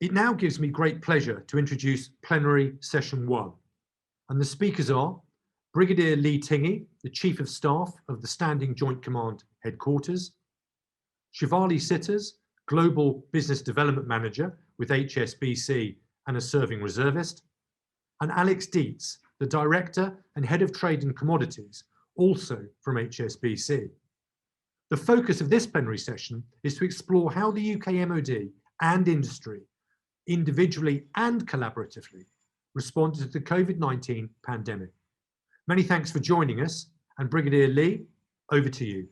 It now gives me great pleasure to introduce Plenary Session 1. And the speakers are Brigadier Lee Tingey, the Chief of Staff of the Standing Joint Command Headquarters, Shivali Sitters, Global Business Development Manager with HSBC and a serving reservist, and Alex Dietz, the Director and Head of Trade and Commodities, also from HSBC. The focus of this plenary session is to explore how the UK MOD and industry, individually and collaboratively, responded to the COVID-19 pandemic. Many thanks for joining us, and Brigadier Lee, over to you.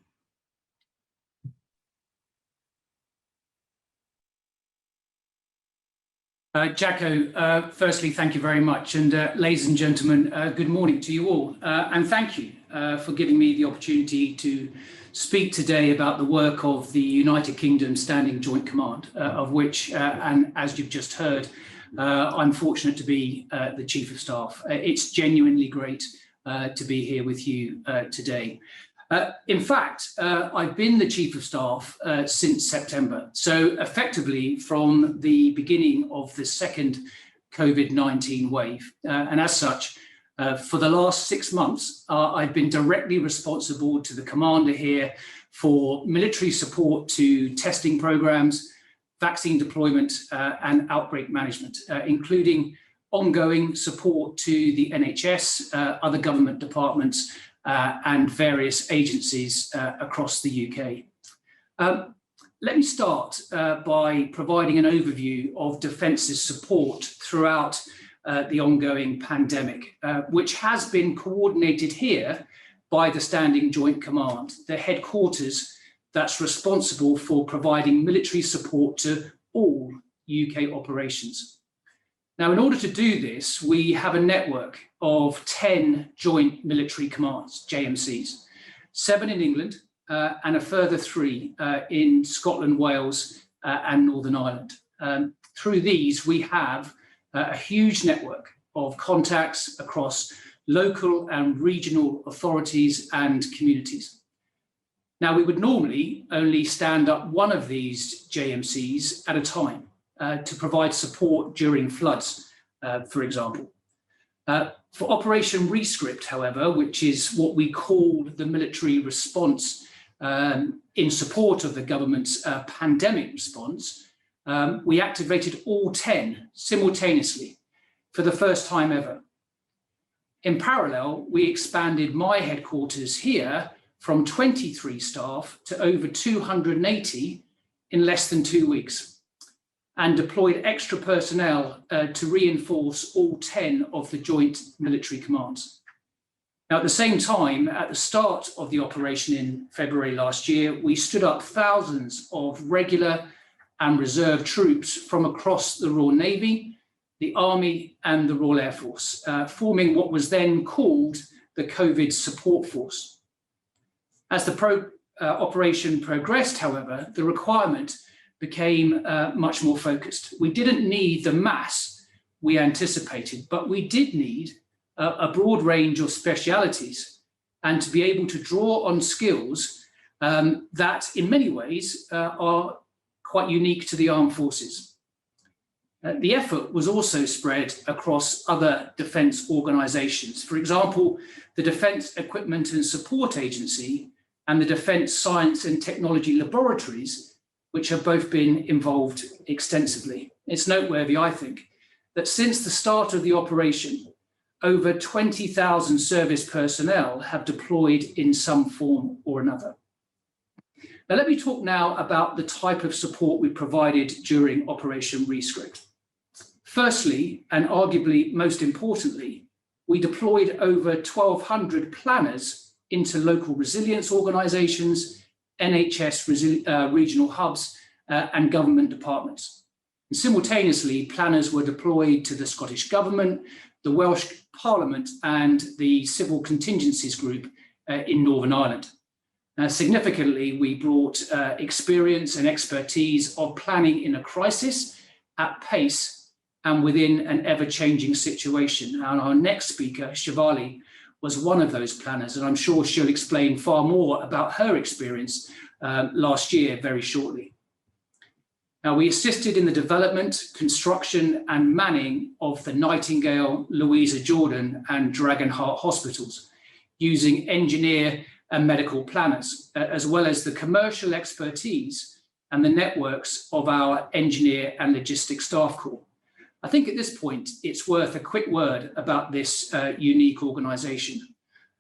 Jacko, firstly, thank you very much. And ladies and gentlemen, good morning to you all. And thank you for giving me the opportunity to speak today about the work of the United Kingdom Standing Joint Command, of which, and as you've just heard, I'm fortunate to be the Chief of Staff. It's genuinely great to be here with you today. In fact, I've been the Chief of Staff since September. So effectively from the beginning of the second COVID-19 wave. And as such, for the last 6 months, I've been directly responsible to the commander here for military support to testing programs, vaccine deployment and outbreak management, including ongoing support to the NHS, other government departments, and various agencies across the UK. Let me start by providing an overview of Defence's support throughout the ongoing pandemic, which has been coordinated here by the Standing Joint Command, the headquarters that's responsible for providing military support to all UK operations. Now, in order to do this, we have a network of 10 joint military commands, JMCs, 7 in England and a further 3 in Scotland, Wales and Northern Ireland. Through these, we have a huge network of contacts across local and regional authorities and communities. Now, we would normally only stand up one of these JMCs at a time to provide support during floods, for example. For Operation Rescript, however, which is what we call the military response in support of the government's pandemic response, we activated all 10 simultaneously for the first time ever. In parallel, we expanded my headquarters here from 23 staff to over 280 in less than 2 weeks, and deployed extra personnel to reinforce all 10 of the joint military commands. Now, at the same time, at the start of the operation in February last year, we stood up thousands of regular and reserve troops from across the Royal Navy, the Army and the Royal Air Force, forming what was then called the COVID Support Force. As the operation progressed, however, the requirement became much more focused. We didn't need the mass we anticipated, but we did need a broad range of specialities and to be able to draw on skills that in many ways are quite unique to the armed forces. The effort was also spread across other defence organisations. For example, the Defence Equipment and Support Agency and the Defence Science and Technology Laboratories, which have both been involved extensively. It's noteworthy, I think, that since the start of the operation, over 20,000 service personnel have deployed in some form or another. Now, let me talk now about the type of support we provided during Operation Rescript. Firstly, and arguably most importantly, we deployed over 1,200 planners into local resilience organisations, NHS regional hubs and government departments. And simultaneously, planners were deployed to the Scottish Government, the Welsh Parliament and the Civil Contingencies Group in Northern Ireland. Significantly, we brought experience and expertise of planning in a crisis at pace and within an ever-changing situation. And our next speaker, Shivali, was one of those planners, and I'm sure she'll explain far more about her experience last year very shortly. Now, we assisted in the development, construction and manning of the Nightingale, Louisa Jordan and Dragonheart hospitals using engineer and medical planners, as well as the commercial expertise and the networks of our engineer and logistics staff corps. I think at this point, it's worth a quick word about this unique organisation.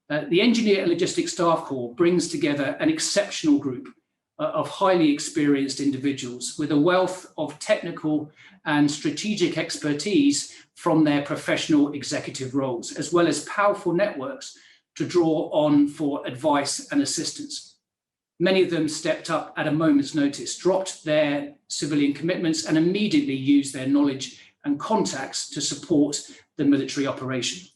The Engineer and Logistics Staff Corps brings together an exceptional group of highly experienced individuals with a wealth of technical and strategic expertise from their professional executive roles, as well as powerful networks to draw on for advice and assistance. Many of them stepped up at a moment's notice, dropped their civilian commitments and immediately used their knowledge and contacts to support the military operation.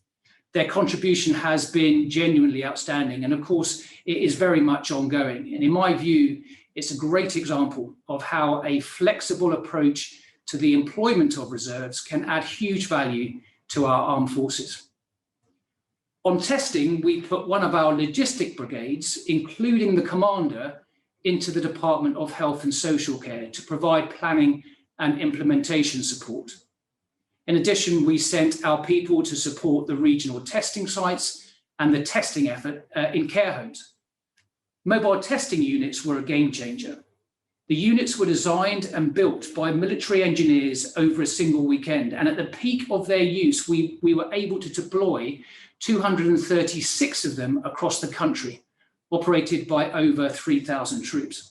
Their contribution has been genuinely outstanding, and of course, it is very much ongoing. And in my view, it's a great example of how a flexible approach to the employment of reserves can add huge value to our armed forces. On testing, we put one of our logistic brigades, including the commander, into the Department of Health and Social Care to provide planning and implementation support. In addition, we sent our people to support the regional testing sites and the testing effort in care homes. Mobile testing units were a game changer. The units were designed and built by military engineers over a single weekend, and at the peak of their use, we were able to deploy 236 of them across the country, operated by over 3,000 troops.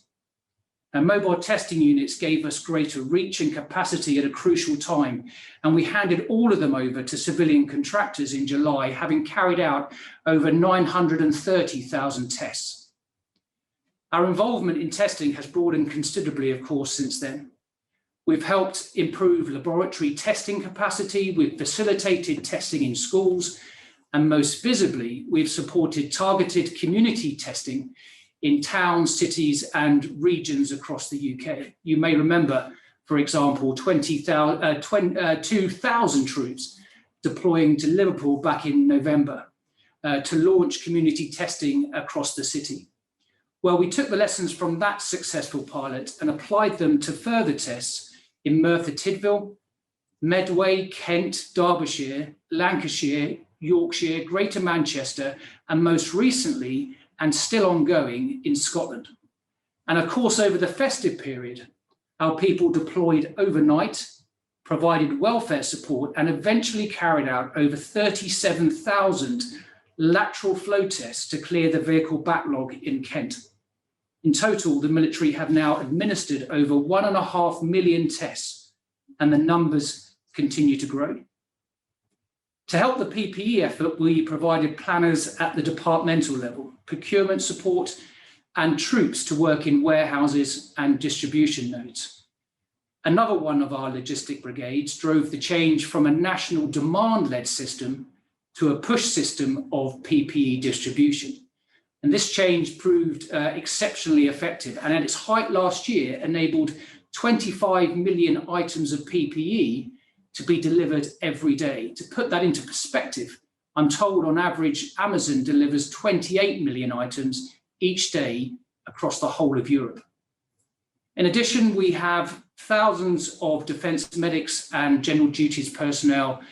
And mobile testing units gave us greater reach and capacity at a crucial time, and we handed all of them over to civilian contractors in July, having carried out over 930,000 tests. Our involvement in testing has broadened considerably, of course, since then. We've helped improve laboratory testing capacity, we've facilitated testing in schools, and most visibly, we've supported targeted community testing in towns, cities, and regions across the UK. You may remember, for example, 2,000 troops deploying to Liverpool back in November to launch community testing across the city. Well, we took the lessons from that successful pilot and applied them to further tests in Merthyr Tydfil, Medway, Kent, Derbyshire, Lancashire, Yorkshire, Greater Manchester, and most recently, and still ongoing, in Scotland. And of course, over the festive period, our people deployed overnight, provided welfare support, and eventually carried out over 37,000 lateral flow tests to clear the vehicle backlog in Kent. In total, the military have now administered over 1.5 million tests, and the numbers continue to grow. To help the PPE effort, we provided planners at the departmental level, procurement support, and troops to work in warehouses and distribution nodes. Another one of our logistic brigades drove the change from a national demand-led system to a push system of PPE distribution. And this change proved exceptionally effective, and at its height last year enabled 25 million items of PPE to be delivered every day. To put that into perspective, I'm told on average Amazon delivers 28 million items each day across the whole of Europe. In addition, we have thousands of defence medics and general duties personnel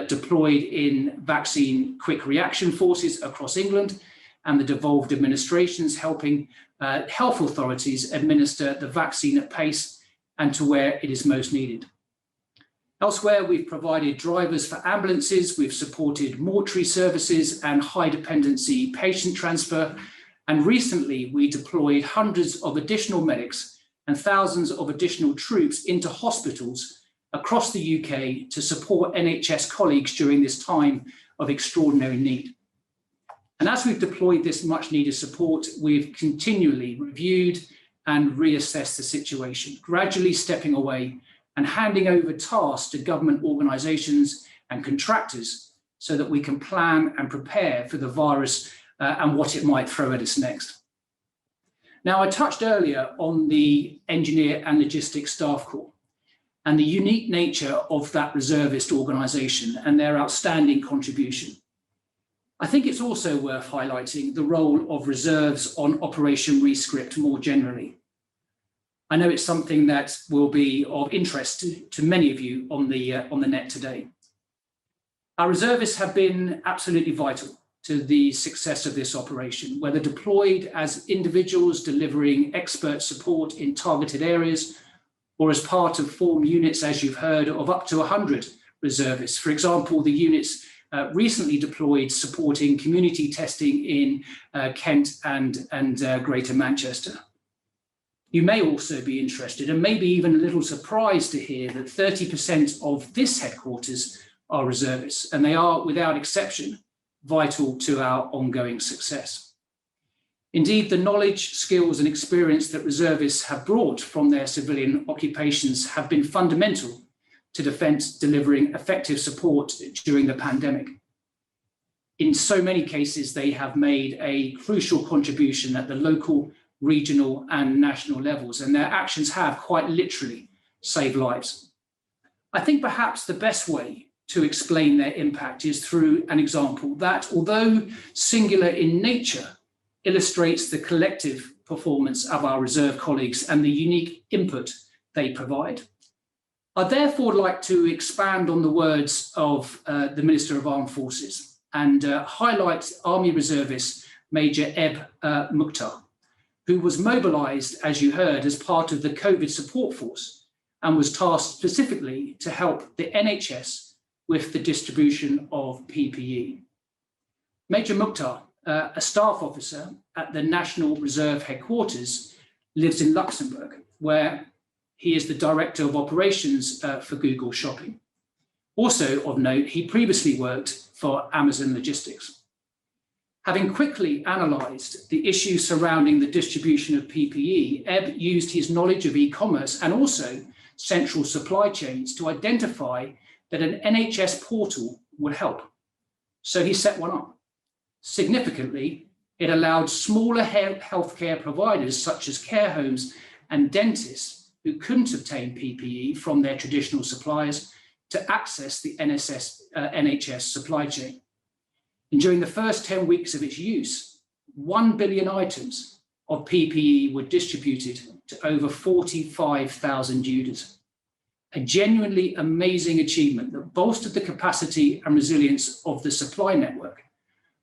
deployed in vaccine quick reaction forces across England, and the devolved administrations helping health authorities administer the vaccine at pace and to where it is most needed. Elsewhere, we've provided drivers for ambulances, we've supported mortuary services and high dependency patient transfer, and recently we deployed hundreds of additional medics and thousands of additional troops into hospitals across the UK to support NHS colleagues during this time of extraordinary need. And as we've deployed this much needed support, we've continually reviewed and reassessed the situation, gradually stepping away and handing over tasks to government organisations and contractors so that we can plan and prepare for the virus and what it might throw at us next. Now, I touched earlier on the Engineer and Logistics Staff Corps and the unique nature of that reservist organisation and their outstanding contribution. I think it's also worth highlighting the role of reserves on Operation Rescript more generally. I know it's something that will be of interest to many of you on the net today. Our reservists have been absolutely vital to the success of this operation, whether deployed as individuals delivering expert support in targeted areas or as part of formed units, as you've heard, of up to 100 reservists. For example, the units recently deployed supporting community testing in Kent and Greater Manchester. You may also be interested and maybe even a little surprised to hear that 30% of this headquarters are reservists, and they are, without exception, vital to our ongoing success. Indeed, the knowledge, skills and experience that reservists have brought from their civilian occupations have been fundamental to Defence delivering effective support during the pandemic. In so many cases, they have made a crucial contribution at the local, regional and national levels, and their actions have quite literally saved lives. I think perhaps the best way to explain their impact is through an example that, although singular in nature, illustrates the collective performance of our reserve colleagues and the unique input they provide. I'd therefore like to expand on the words of the Minister of Armed Forces and highlight Army Reservist Major Eb Mukhtar, who was mobilised, as you heard, as part of the COVID support force and was tasked specifically to help the NHS with the distribution of PPE. Major Mukhtar, a staff officer at the National Reserve Headquarters, lives in Luxembourg, where he is the Director of Operations for Google Shopping. Also of note, he previously worked for Amazon Logistics. Having quickly analysed the issues surrounding the distribution of PPE, Eb used his knowledge of e-commerce and also central supply chains to identify that an NHS portal would help. So he set one up. Significantly, it allowed smaller healthcare providers such as care homes and dentists who couldn't obtain PPE from their traditional suppliers to access the NHS supply chain. And during the first 10 weeks of its use, 1 billion items of PPE were distributed to over 45,000 users. A genuinely amazing achievement that bolstered the capacity and resilience of the supply network,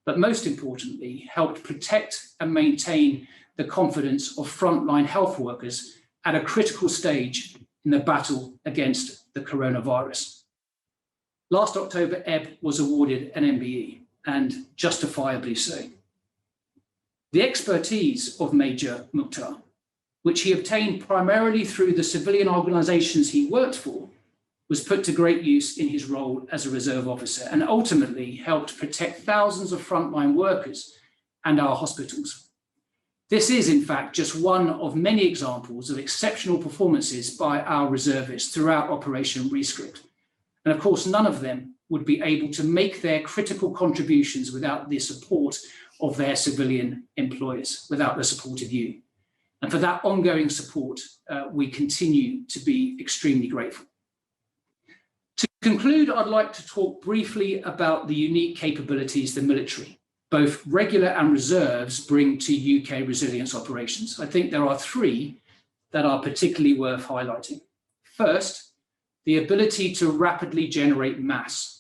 but most importantly, helped protect and maintain the confidence of frontline health workers at a critical stage in the battle against the coronavirus. Last October, Eb was awarded an MBE, and justifiably so. The expertise of Major Mukhtar, which he obtained primarily through the civilian organisations he worked for, was put to great use in his role as a reserve officer and ultimately helped protect thousands of frontline workers and our hospitals. This is, in fact, just one of many examples of exceptional performances by our reservists throughout Operation Rescript. And of course, none of them would be able to make their critical contributions without the support of their civilian employers, without the support of you. And for that ongoing support, we continue to be extremely grateful. To conclude, I'd like to talk briefly about the unique capabilities the military, both regular and reserves, bring to UK resilience operations. I think there are three that are particularly worth highlighting. First, the ability to rapidly generate mass.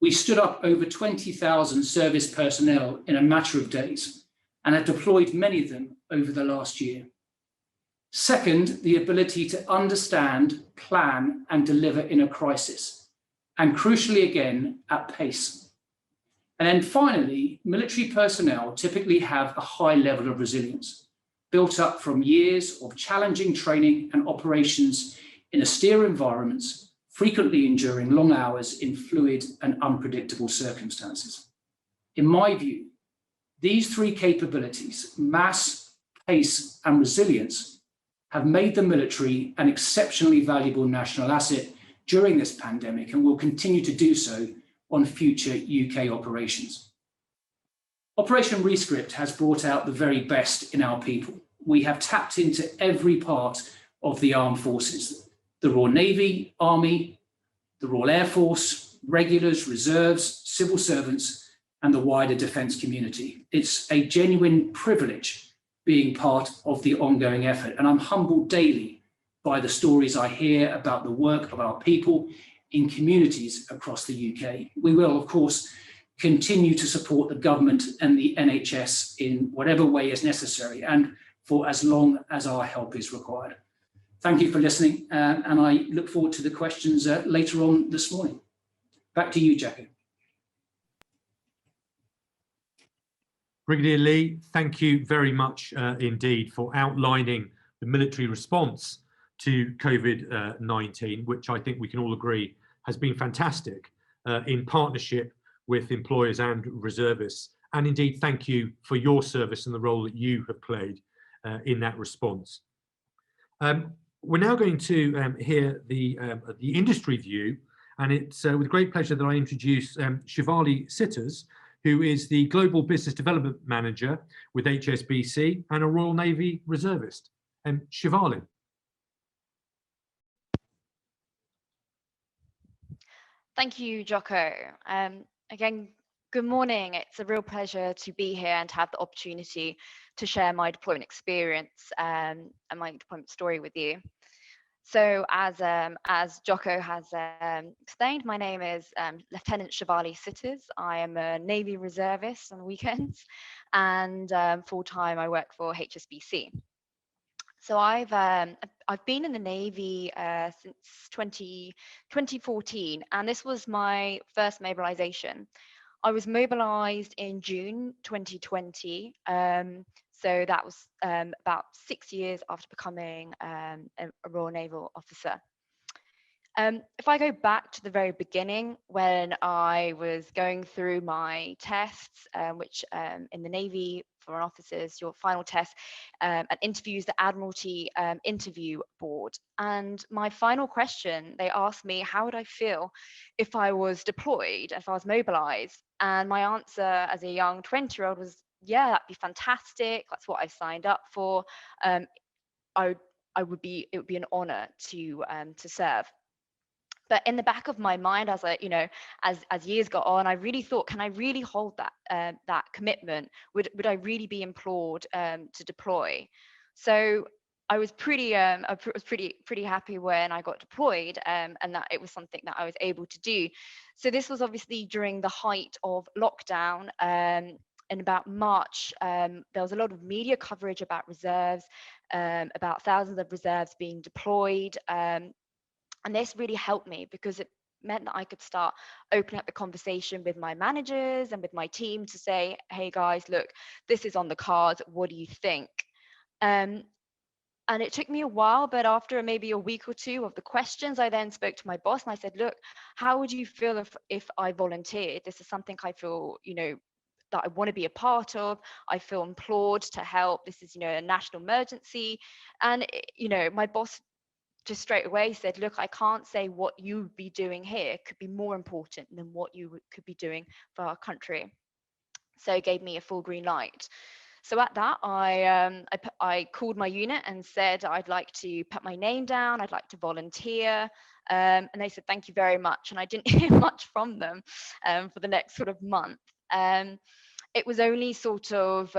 We stood up over 20,000 service personnel in a matter of days and have deployed many of them over the last year. Second, the ability to understand, plan, and deliver in a crisis, and crucially again, at pace. And then finally, military personnel typically have a high level of resilience, built up from years of challenging training and operations in austere environments, frequently enduring long hours in fluid and unpredictable circumstances. In my view, these three capabilities, mass, pace, and resilience, have made the military an exceptionally valuable national asset during this pandemic and will continue to do so on future UK operations. Operation Rescript has brought out the very best in our people. We have tapped into every part of the armed forces, the Royal Navy, Army, the Royal Air Force, regulars, reserves, civil servants, and the wider defence community. It's a genuine privilege being part of the ongoing effort. And I'm humbled daily by the stories I hear about the work of our people in communities across the UK. We will, of course, continue to support the government and the NHS in whatever way is necessary and for as long as our help is required. Thank you for listening, and I look forward to the questions later on this morning. Back to you, Jacko. Brigadier Lee, thank you very much indeed for outlining the military response to COVID-19, which I think we can all agree has been fantastic in partnership with employers and reservists. And indeed, thank you for your service and the role that you have played in that response. We're now going to hear the industry view, and it's with great pleasure that I introduce Shivali Sitters, who is the Global Business Development Manager with HSBC and a Royal Navy reservist. Shivali. Thank you, Jocko. Again, good morning. It's a real pleasure to be here and to have the opportunity to share my deployment experience and my deployment story with you. So as Jocko has explained, my name is Lieutenant Shivali Sitters. I am a Navy reservist on weekends, and full-time I work for HSBC. So I've been in the Navy since 2014, and this was my first mobilization. I was mobilized in June 2020. So that was about 6 years after becoming a Royal Naval officer. If I go back to the very beginning, when I was going through my tests, which in the Navy for an officer's, your final test and interviews, the Admiralty interview board. And my final question, they asked me, how would I feel if I was deployed, if I was mobilized? And my answer as a young 20-year-old was, yeah, that'd be fantastic. That's what I've signed up for. It would be an honor to serve. But in the back of my mind, as as years got on, I really thought, can I really hold that commitment? Would I really be implored to deploy? So I was pretty happy when I got deployed, and that it was something that I was able to do. So this was obviously during the height of lockdown. In about March, there was a lot of media coverage about reserves, about thousands of reserves being deployed. And this really helped me because it meant that I could start opening up the conversation with my managers and with my team to say, hey guys, look, this is on the cards. What do you think? And it took me a while, but after maybe a week or two of the questions, I then spoke to my boss and I said, look, how would you feel if I volunteered? This is something I feel, that I want to be a part of. I feel implored to help. This is, a national emergency. And, my boss just straight away said, look, I can't say what you would be doing here could be more important than what you could be doing for our country. So it gave me a full green light. So at that, I called my unit and said, I'd like to put my name down. I'd like to volunteer. And they said, thank you very much. And I didn't hear much from them for the next sort of month. It was only sort of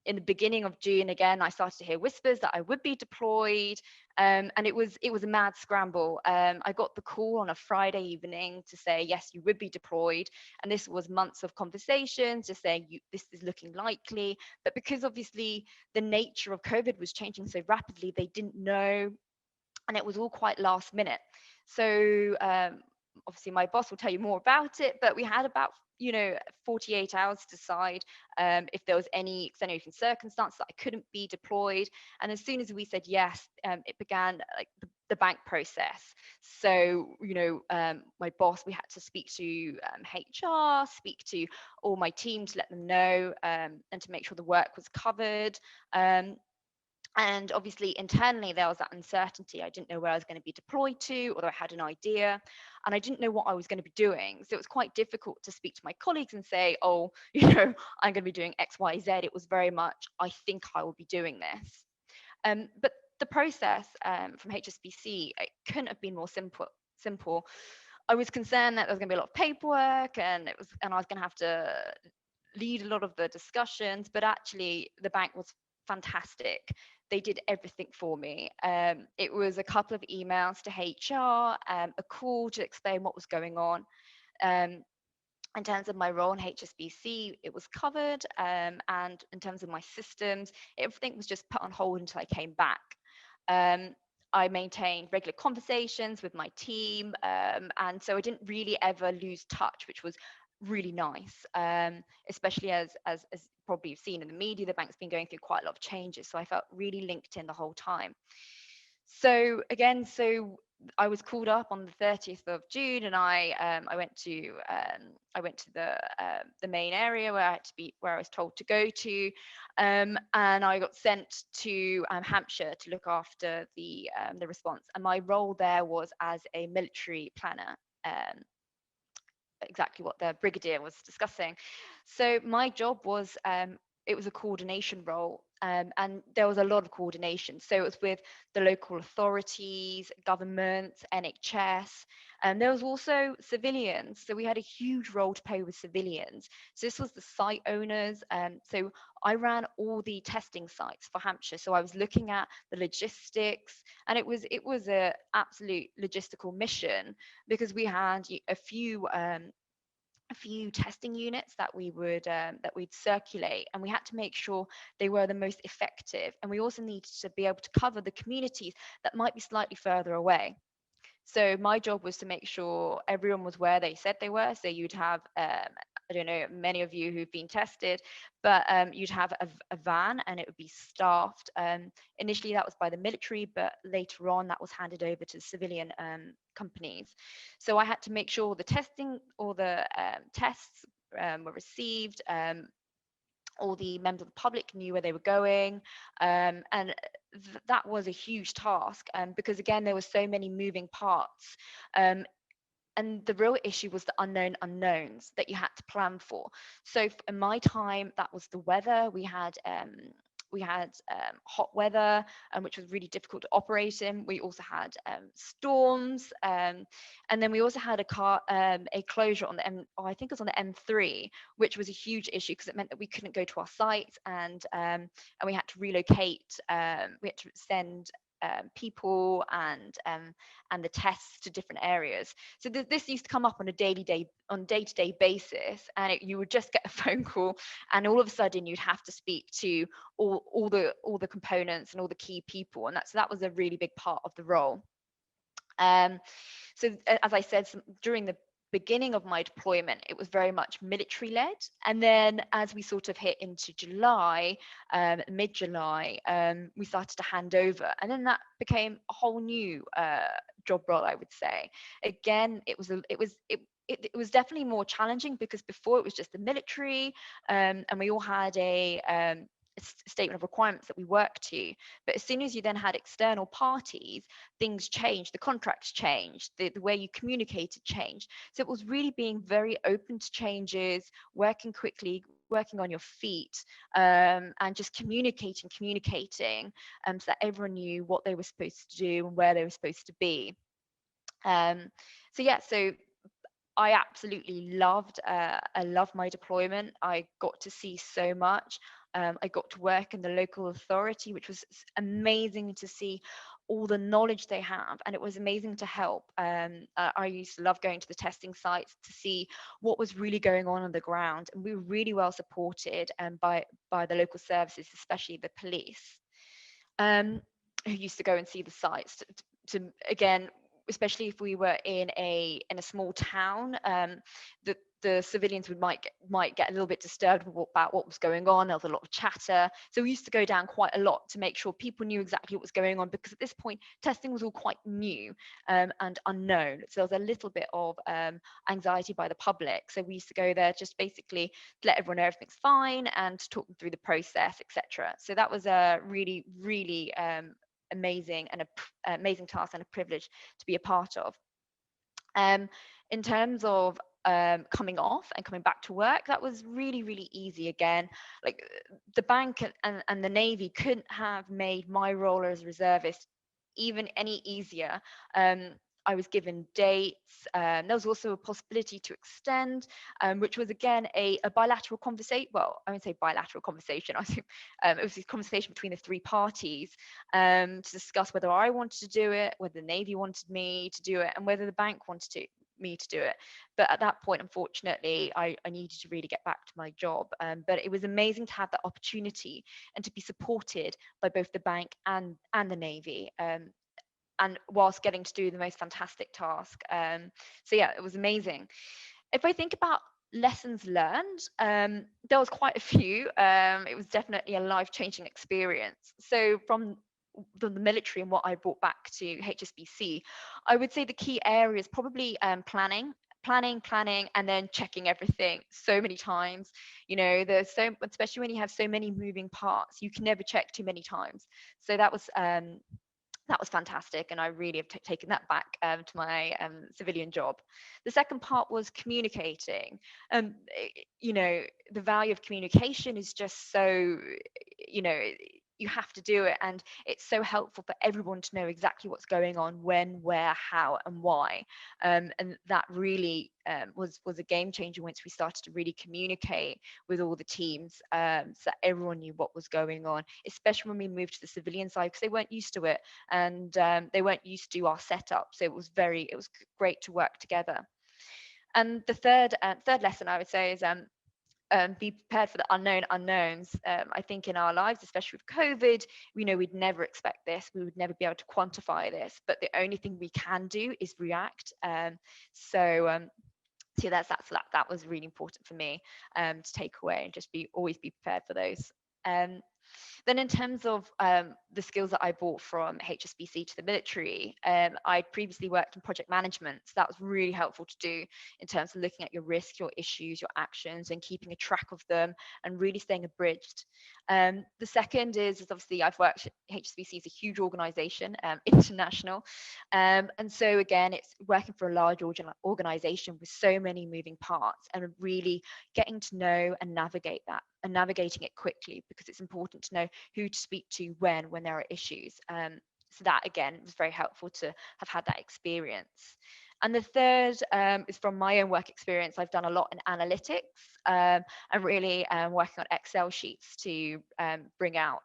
in the beginning of June, again, I started to hear whispers that I would be deployed. And it was a mad scramble. I got the call on a Friday evening to say, yes, you would be deployed. And this was months of conversations, just saying, this is looking likely. But because obviously the nature of COVID was changing so rapidly, they didn't know. And it was all quite last minute. So obviously my boss will tell you more about it, but we had about 48 hours to decide if there was any extenuating circumstance that I couldn't be deployed. And as soon as we said yes, it began like the bank process. So my boss, we had to speak to HR, speak to all my team to let them know and to make sure the work was covered. And obviously internally there was that uncertainty. I didn't know where I was going to be deployed to, although I had an idea, and I didn't know what I was going to be doing. So it was quite difficult to speak to my colleagues and say, oh, I'm going to be doing X, Y, Z. It was very much, I think I will be doing this. But the process from HSBC, it couldn't have been more simple. I was concerned that there was going to be a lot of paperwork and I was going to have to lead a lot of the discussions, but actually the bank was fantastic. They did everything for me. It was a couple of emails to HR, a call to explain what was going on. In terms of my role in HSBC, it was covered, and in terms of my systems, everything was just put on hold until I came back. I maintained regular conversations with my team, and so I didn't really ever lose touch, which was really nice, especially as probably you've seen in the media, the bank's been going through quite a lot of changes, so I felt really linked in the whole time. So again, I was called up on the 30th of June, and I went to the main area where I had to be, where I was told to go to, and I got sent to Hampshire to look after the response. And my role there was as a military planner. Exactly what the brigadier was discussing. So my job was, it was a coordination role, and there was a lot of coordination. So it was with the local authorities, governments, NHS, and there was also civilians. So we had a huge role to play with civilians. So this was the site owners. So I ran all the testing sites for Hampshire. So I was looking at the logistics, and it was a absolute logistical mission, because we had a few testing units that we'd circulate, and we had to make sure they were the most effective, and we also needed to be able to cover the communities that might be slightly further away. So my job was to make sure everyone was where they said they were. So you'd have, I don't know, many of you who've been tested, but you'd have a van, and it would be staffed. Initially that was by the military, but later on that was handed over to civilian companies. So I had to make sure the testing, or the tests were received, all the members of the public knew where they were going, and that was a huge task, because again there were so many moving parts, and the real issue was the unknown unknowns that you had to plan for. So in my time, that was the weather. We had hot weather, which was really difficult to operate in. We also had storms, and then we also had a closure on the I think it was on the M3, which was a huge issue because it meant that we couldn't go to our sites, and we had to relocate. We had to send people and the tests to different areas. So this used to come up on a day-to-day basis, and you would just get a phone call, and all of a sudden you'd have to speak to all the components and all the key people, and that was a really big part of the role. So as I said, during the beginning of my deployment, it was very much military led, and then as we sort of hit into July, mid-July, we started to hand over, and then that became a whole new job role, I would say. Again, it was definitely more challenging, because before it was just the military, and we all had a statement of requirements that we work to, but as soon as you then had external parties, things changed, the contracts changed, the way you communicated changed. So it was really being very open to changes, working quickly, working on your feet, and just communicating, so that everyone knew what they were supposed to do and where they were supposed to be. So I absolutely loved my deployment. I got to see so much. I got to work in the local authority, which was amazing to see all the knowledge they have, and it was amazing to help. I used to love going to the testing sites to see what was really going on the ground, and we were really well supported by the local services, especially the police, who used to go and see the sites to again, especially if we were in a small town, the civilians might get a little bit disturbed about what was going on. There was a lot of chatter, so we used to go down quite a lot to make sure people knew exactly what was going on, because at this point testing was all quite new and unknown, so there was a little bit of anxiety by the public. So we used to go there just basically to let everyone know everything's fine and to talk them through the process, etc. So that was a really amazing task and a privilege to be a part of. In terms of coming off and coming back to work, that was really easy. Again, like the bank and the Navy couldn't have made my role as a reservist even any easier. I was given dates. There was also a possibility to extend, which was again a bilateral conversation. Well, I won't say bilateral conversation. I think it was a conversation between the three parties to discuss whether I wanted to do it, whether the Navy wanted me to do it, and whether the bank wanted me to do it. But at that point, unfortunately, I needed to really get back to my job. But it was amazing to have that opportunity and to be supported by both the bank and the Navy. And whilst getting to do the most fantastic task. So yeah, it was amazing. If I think about lessons learned, there was quite a few. It was definitely a life-changing experience. So from the military and what I brought back to HSBC, I would say the key areas probably planning, and then checking everything so many times. You know, there's so, especially when you have so many moving parts, you can never check too many times. So that was fantastic, and I really have taken that back to my civilian job. The second part was communicating. You know, the value of communication is just so, you know, you have to do it, and it's so helpful for everyone to know exactly what's going on, when, where, how, and why. And that really was a game changer once we started to really communicate with all the teams, so that everyone knew what was going on, especially when we moved to the civilian side, because they weren't used to it, and they weren't used to our setup. So it was great to work together. And the third lesson I would say is be prepared for the unknown unknowns. I think in our lives, especially with COVID, we know we'd never expect this. We would never be able to quantify this. But the only thing we can do is react. So that was really important for me to take away, and just always be prepared for those. Then in terms of the skills that I brought from HSBC to the military, I'd previously worked in project management. So that was really helpful to do in terms of looking at your risk, your issues, your actions, and keeping a track of them, and really staying abridged. The second is obviously I've worked, HSBC is a huge organization, international. And so again, it's working for a large organization with so many moving parts, and really getting to know and navigate that, and navigating it quickly, because it's important to know who to speak to when there are issues. So that again was very helpful to have had that experience. And the third is from my own work experience. I've done a lot in analytics, and really working on Excel sheets to bring out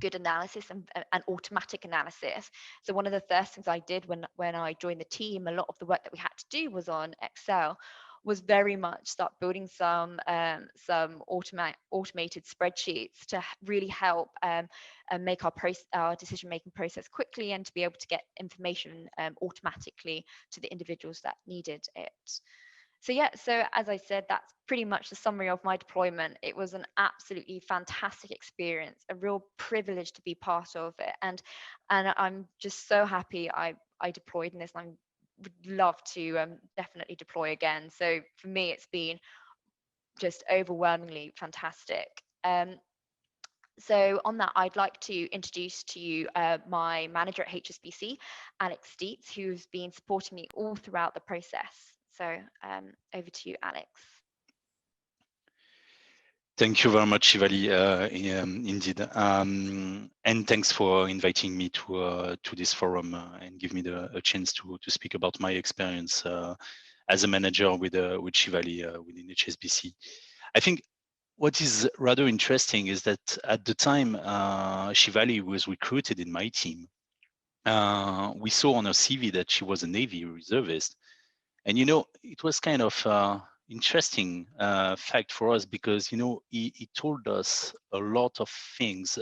good analysis and automatic analysis. So one of the first things I did when I joined the team, a lot of the work that we had to do was on Excel, was very much start building some automated spreadsheets to really help and make our decision-making process quickly, and to be able to get information automatically to the individuals that needed it. So yeah, so as I said, that's pretty much the summary of my deployment. It was an absolutely fantastic experience, a real privilege to be part of it, and I'm just so happy I deployed in this. And I would love to definitely deploy again. So for me, it's been just overwhelmingly fantastic. So on that, I'd like to introduce to you my manager at HSBC, Alex Dietz, who's been supporting me all throughout the process. So over to you, Alex. Thank you very much, Shivali, indeed. And thanks for inviting me to this forum and give me a chance to speak about my experience as a manager with Shivali within HSBC. I think what is rather interesting is that at the time Shivali was recruited in my team, we saw on her CV that she was a Navy reservist. And, you know, it was kind of interesting fact for us, because, you know, he told us a lot of things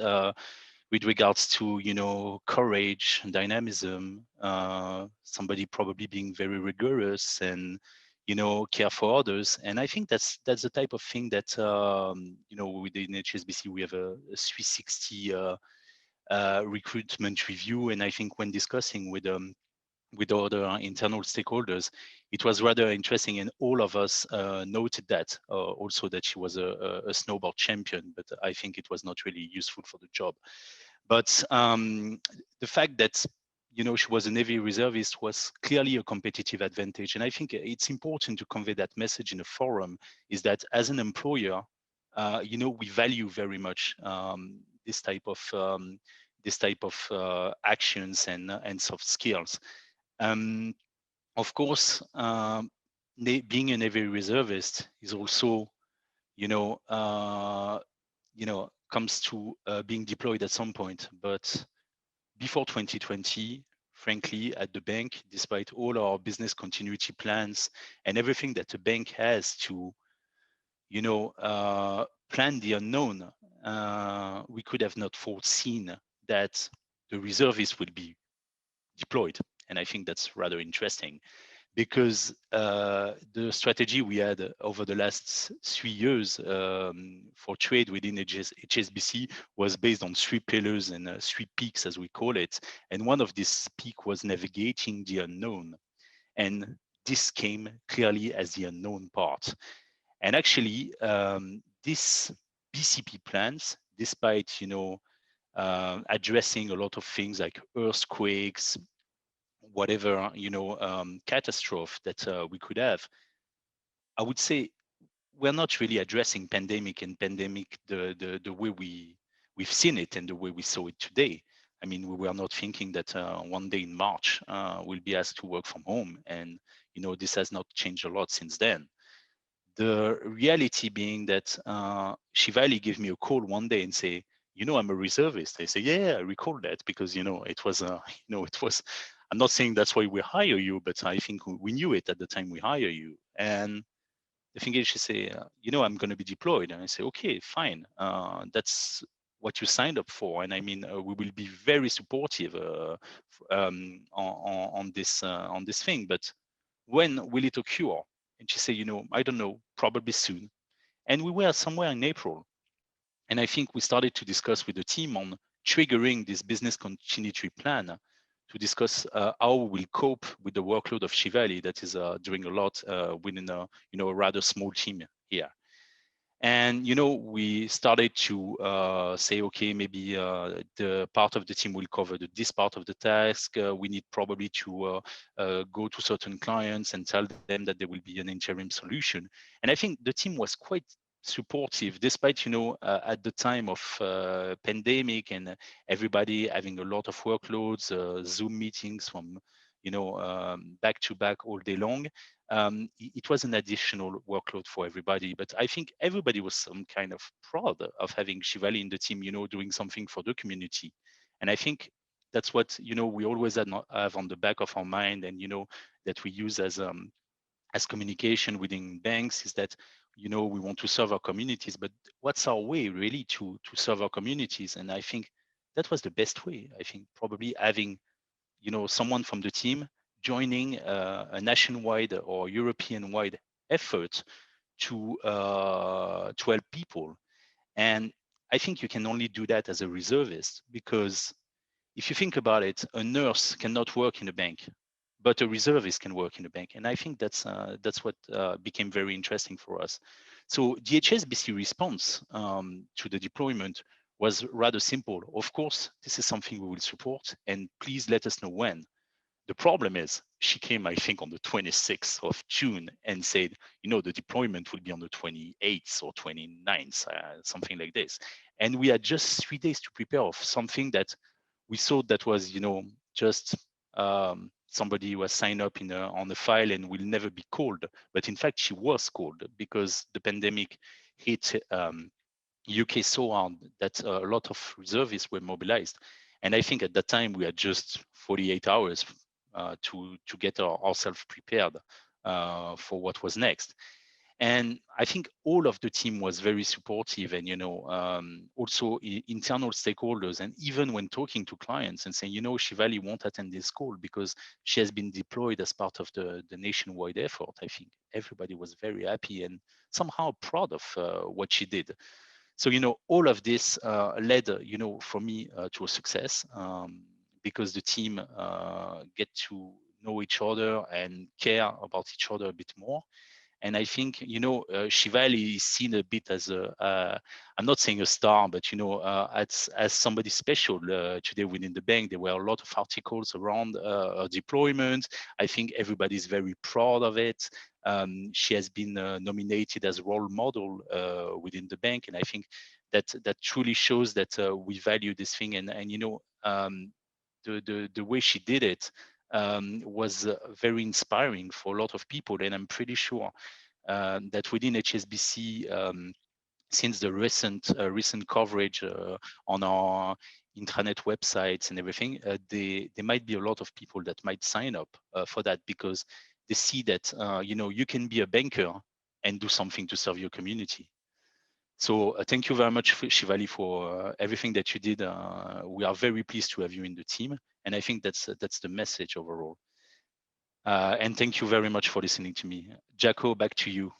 with regards to, you know, courage, dynamism, somebody probably being very rigorous and, you know, care for others. And I think that's the type of thing that, you know, within HSBC, we have a 360 recruitment review. And I think when discussing with other internal stakeholders, it was rather interesting, and all of us noted that also that she was a snowboard champion, but I think it was not really useful for the job. But the fact that, you know, she was a Navy reservist was clearly a competitive advantage, and I think it's important to convey that message in a forum, is that as an employer, you know, we value very much this type of actions and soft skills. Of course, being a Navy reservist is also, you know, comes to being deployed at some point. But before 2020, frankly, at the bank, despite all our business continuity plans and everything that a bank has to, plan the unknown, we could have not foreseen that the reservists would be deployed. And I think that's rather interesting because the strategy we had over the last 3 years for trade within HSBC was based on 3 pillars and 3 peaks, as we call it. And one of these peaks was navigating the unknown. And this came clearly as the unknown part. And actually, this BCP plans, despite addressing a lot of things like earthquakes, whatever catastrophe that we could have, I would say we're not really addressing pandemic the way we've seen it and the way we saw it today. I mean, we were not thinking that one day in March we'll be asked to work from home, and this has not changed a lot since then. The reality being that Shivali gave me a call one day and say, I'm a reservist. I say, yeah, I recall that because, it was, it was, I'm not saying that's why we hire you, but I think we knew it at the time we hire you. And the thing is, she say, I'm going to be deployed. And I say, okay, fine. That's what you signed up for. And I mean, we will be very supportive on this thing. But when will it occur? And she said, I don't know, probably soon. And we were somewhere in April. And I think we started to discuss with the team on triggering this business continuity plan to discuss how we will cope with the workload of Shivali that is doing a lot within a rather small team here. And we started to say, okay, maybe the part of the team will cover this part of the task. We need probably to go to certain clients and tell them that there will be an interim solution. And I think the team was quite supportive, despite at the time of pandemic and everybody having a lot of workloads, Zoom meetings from back to back all day long. It was an additional workload for everybody, but I think everybody was some kind of proud of having Shivali in the team, doing something for the community. And I think that's what we always have on the back of our mind, and that we use as communication within banks, is that we want to serve our communities, but what's our way really to serve our communities? And I think that was the best way. I think probably having someone from the team joining a nationwide or European-wide effort to help people. And I think you can only do that as a reservist, because if you think about it, a nurse cannot work in a bank, but a reservist can work in a bank. And I think that's what became very interesting for us. So the HSBC response to the deployment was rather simple. Of course, this is something we will support, and please let us know when. The problem is she came, I think, on the 26th of June and said, the deployment will be on the 28th or 29th, something like this. And we had just 3 days to prepare of something that we thought that was, just somebody was signed up on the file and will never be called. But in fact, she was called because the pandemic hit UK so hard that a lot of reservists were mobilized. And I think at that time we had just 48 hours to get ourselves prepared for what was next. And I think all of the team was very supportive, and also internal stakeholders, and even when talking to clients and saying, Shivali won't attend this call because she has been deployed as part of the nationwide effort. I think everybody was very happy and somehow proud of what she did. So all of this led for me to a success, because the team get to know each other and care about each other a bit more. And I think Shivali is seen a bit as I'm not saying a star, but as somebody special today within the bank. There were a lot of articles around her deployment. I think everybody's very proud of it. She has been nominated as a role model within the bank, and I think that truly shows that we value this thing. And the way she did it was very inspiring for a lot of people. And I'm pretty sure that within HSBC, since the recent coverage on our intranet websites and everything, there might be a lot of people that might sign up for that, because they see that you can be a banker and do something to serve your community. So thank you very much, Shivali, for everything that you did. We are very pleased to have you in the team, and I think that's the message overall. And thank you very much for listening to me. Jacko, back to you.